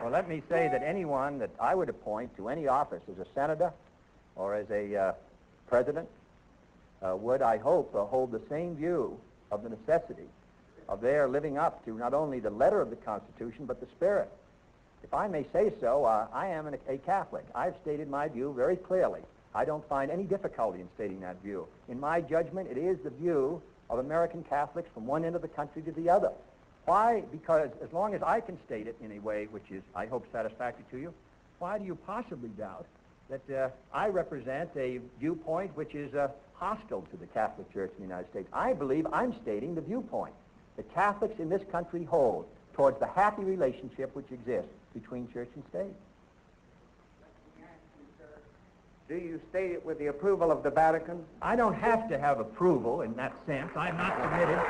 Well, let me say that anyone that I would appoint to any office as a senator or as a president would, I hope, hold the same view of the necessity of their living up to not only the letter of the Constitution, but the spirit. If I may say so, I am a Catholic. I've stated my view very clearly. I don't find any difficulty in stating that view. In my judgment, it is the view of American Catholics from one end of the country to the other. Why? Because as long as I can state it in a way which is, I hope, satisfactory to you, why do you possibly doubt that I represent a viewpoint which is hostile to the Catholic Church in the United States? I believe I'm stating the viewpoint that Catholics in this country hold towards the happy relationship which exists between church and state. Do you state it with the approval of the Vatican? I don't have to have approval in that sense. I'm not submitted.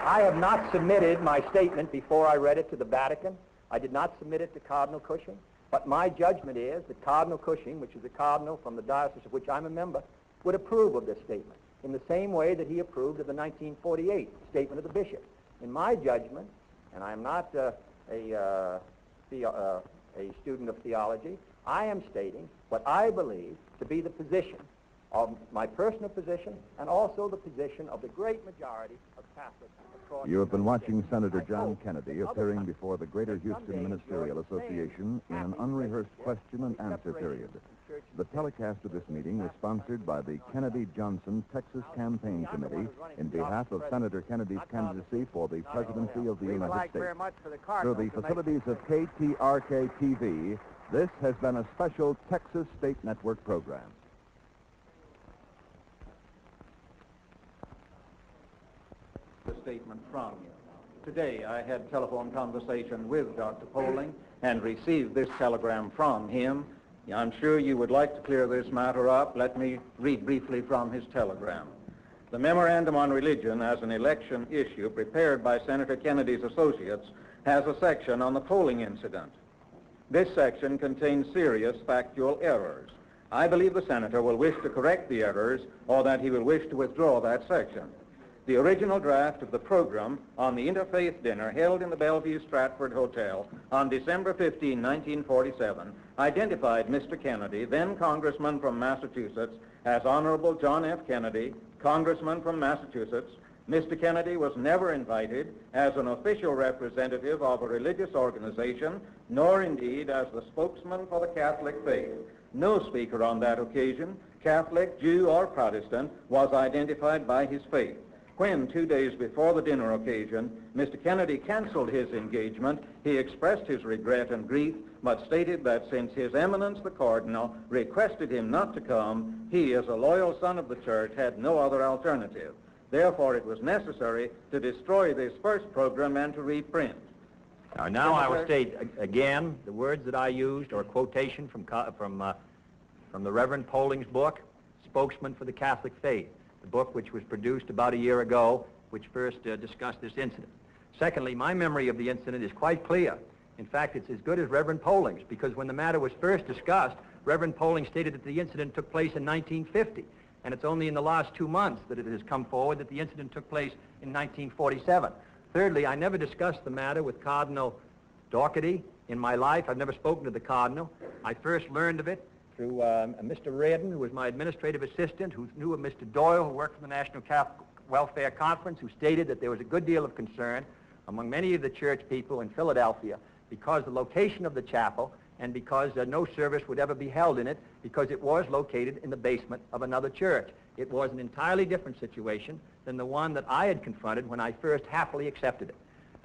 I have not submitted my statement before I read it to the Vatican. I did not submit it to Cardinal Cushing. But my judgment is that Cardinal Cushing, which is a cardinal from the diocese of which I'm a member, would approve of this statement in the same way that he approved of the 1948 statement of the bishop. In my judgment, and I'm not a student of theology, I am stating what I believe to be the position of my personal position and also the position of the great majority of Catholics across. You have been watching Senator John Kennedy appearing before the Greater Houston Ministerial Association in an unrehearsed question and answer period. The telecast of this meeting was sponsored by the Kennedy-Johnson Texas Campaign Committee in behalf of Senator Kennedy's candidacy for the presidency of the United States. Through the facilities of KTRK-TV, this has been a special Texas State Network program. The statement from you. Today I had telephone conversation with Dr. Poling and received this telegram from him. I'm sure you would like to clear this matter up. Let me read briefly from his telegram. The memorandum on religion as an election issue prepared by Senator Kennedy's associates has a section on the polling incident. This section contains serious factual errors. I believe the senator will wish to correct the errors or that he will wish to withdraw that section. The original draft of the program on the interfaith dinner held in the Bellevue Stratford Hotel on December 15, 1947, identified Mr. Kennedy, then Congressman from Massachusetts, as Honorable John F. Kennedy, Congressman from Massachusetts. Mr. Kennedy was never invited as an official representative of a religious organization, nor indeed as the spokesman for the Catholic faith. No speaker on that occasion, Catholic, Jew, or Protestant, was identified by his faith. When, 2 days before the dinner occasion, Mr. Kennedy canceled his engagement, he expressed his regret and grief, but stated that since His Eminence the Cardinal requested him not to come, he, as a loyal son of the Church, had no other alternative. Therefore, it was necessary to destroy this first program and to reprint. Now I will state again the words that I used, or a quotation from the Reverend Poling's book, Spokesman for the Catholic Faith, the book which was produced about a year ago, which first discussed this incident. Secondly, my memory of the incident is quite clear. In fact, it's as good as Reverend Poling's, because when the matter was first discussed, Reverend Poling stated that the incident took place in 1950, and it's only in the last 2 months that it has come forward that the incident took place in 1947. Thirdly, I never discussed the matter with Cardinal Doherty in my life. I've never spoken to the Cardinal. I first learned of it through Mr. Reardon, who was my administrative assistant, who knew of Mr. Doyle, who worked for the National Catholic Welfare Conference, who stated that there was a good deal of concern among many of the church people in Philadelphia because the location of the chapel and because no service would ever be held in it because it was located in the basement of another church. It was an entirely different situation than the one that I had confronted when I first happily accepted it.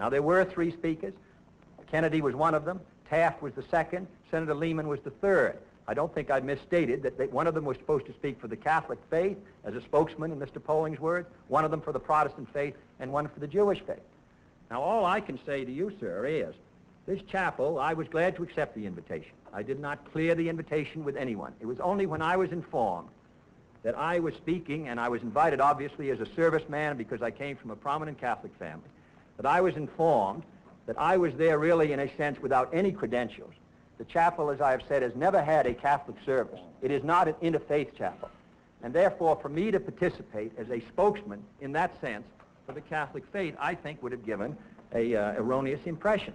Now, there were 3 speakers. Kennedy was one of them. Taft was the second. Senator Lehman was the third. I don't think I misstated that one of them was supposed to speak for the Catholic faith as a spokesman in Mr. Poling's words, one of them for the Protestant faith, and one for the Jewish faith. Now, all I can say to you, sir, is this chapel, I was glad to accept the invitation. I did not clear the invitation with anyone. It was only when I was informed that I was speaking, and I was invited, obviously, as a serviceman because I came from a prominent Catholic family, that I was informed that I was there really, in a sense, without any credentials. The chapel, as I have said, has never had a Catholic service. It is not an interfaith chapel. And therefore, for me to participate as a spokesman in that sense for the Catholic faith, I think would have given a erroneous impression.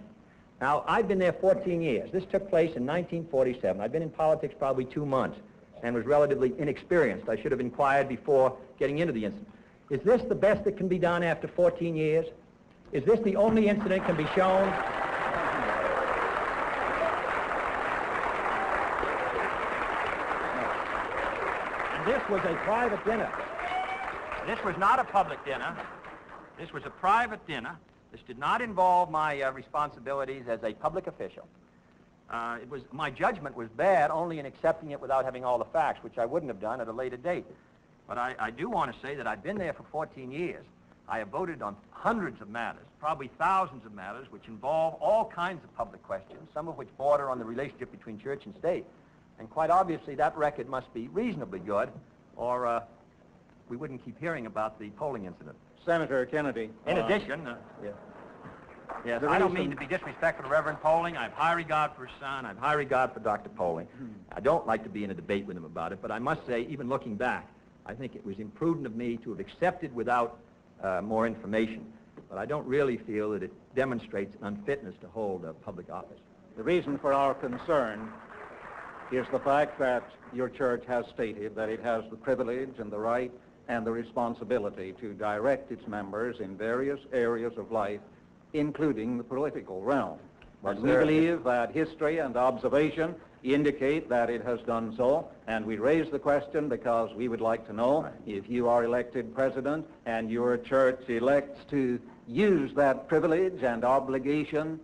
Now, I've been there 14 years. This took place in 1947. I've been in politics probably 2 months and was relatively inexperienced. I should have inquired before getting into the incident. Is this the best that can be done after 14 years? Is this the only incident can be shown? And this was a private dinner. This was not a public dinner. This was a private dinner. This did not involve my responsibilities as a public official. My judgment was bad only in accepting it without having all the facts, which I wouldn't have done at a later date. But I do want to say that I've been there for 14 years. I have voted on hundreds of matters, probably thousands of matters, which involve all kinds of public questions, some of which border on the relationship between church and state. And quite obviously, that record must be reasonably good, or we wouldn't keep hearing about the polling incident. Senator Kennedy. In addition, yes, I don't mean to be disrespectful to Reverend Poling. I have high regard for his son. I have high regard for Dr. Poling. I don't like to be in a debate with him about it, but I must say, even looking back, I think it was imprudent of me to have accepted without more information. But I don't really feel that it demonstrates an unfitness to hold a public office. The reason for our concern is the fact that your church has stated that it has the privilege and the right and the responsibility to direct its members in various areas of life, including the political realm. And we believe that history and observation indicate that it has done so, and we raise the question because we would like to know if you are elected president and your church elects to use that privilege and obligation,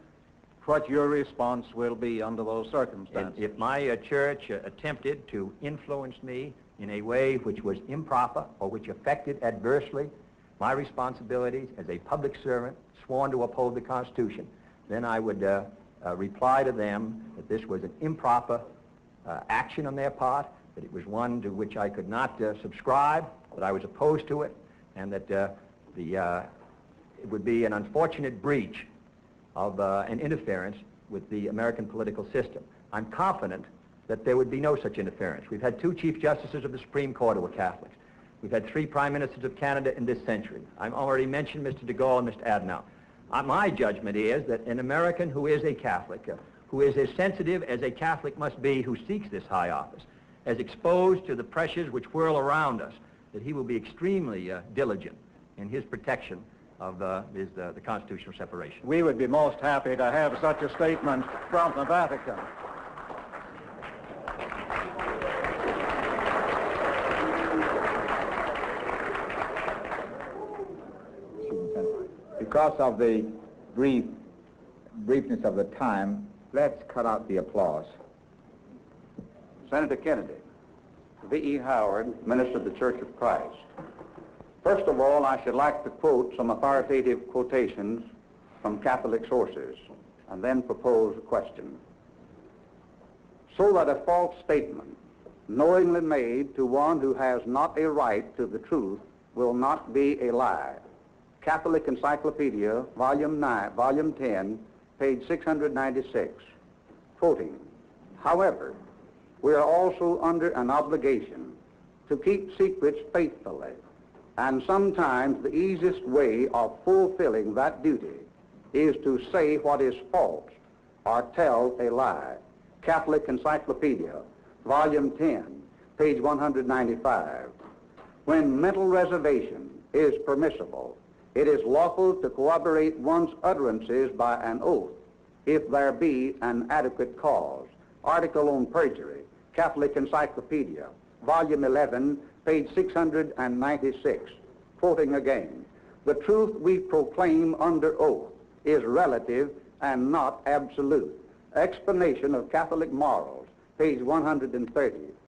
what your response will be under those circumstances. If my church attempted to influence me in a way which was improper or which affected adversely my responsibilities as a public servant sworn to uphold the Constitution, then I would reply to them that this was an improper action on their part, that it was one to which I could not subscribe, that I was opposed to it, and that it would be an unfortunate breach of an interference with the American political system. I'm confident that there would be no such interference. We've had 2 Chief Justices of the Supreme Court who were Catholics. We've had 3 Prime Ministers of Canada in this century. I've already mentioned Mr. de Gaulle and Mr. Adenauer. My judgment is that an American who is a Catholic, who is as sensitive as a Catholic must be who seeks this high office, as exposed to the pressures which whirl around us, that he will be extremely diligent in his protection of the constitutional separation. We would be most happy to have such a statement from the Vatican. Because of the briefness of the time, let's cut out the applause. Senator Kennedy, V.E. Howard, Minister of the Church of Christ. First of all, I should like to quote some authoritative quotations from Catholic sources, and then propose a question. So that a false statement, knowingly made to one who has not a right to the truth, will not be a lie. Catholic Encyclopedia, Volume 10, page 696, quoting, however, we are also under an obligation to keep secrets faithfully, and sometimes the easiest way of fulfilling that duty is to say what is false or tell a lie. Catholic Encyclopedia, Volume 10, page 195. When mental reservation is permissible, it is lawful to corroborate one's utterances by an oath, if there be an adequate cause. Article on perjury, Catholic Encyclopedia, Volume 11, page 696, quoting again, the truth we proclaim under oath is relative and not absolute. Explanation of Catholic Morals, page 130,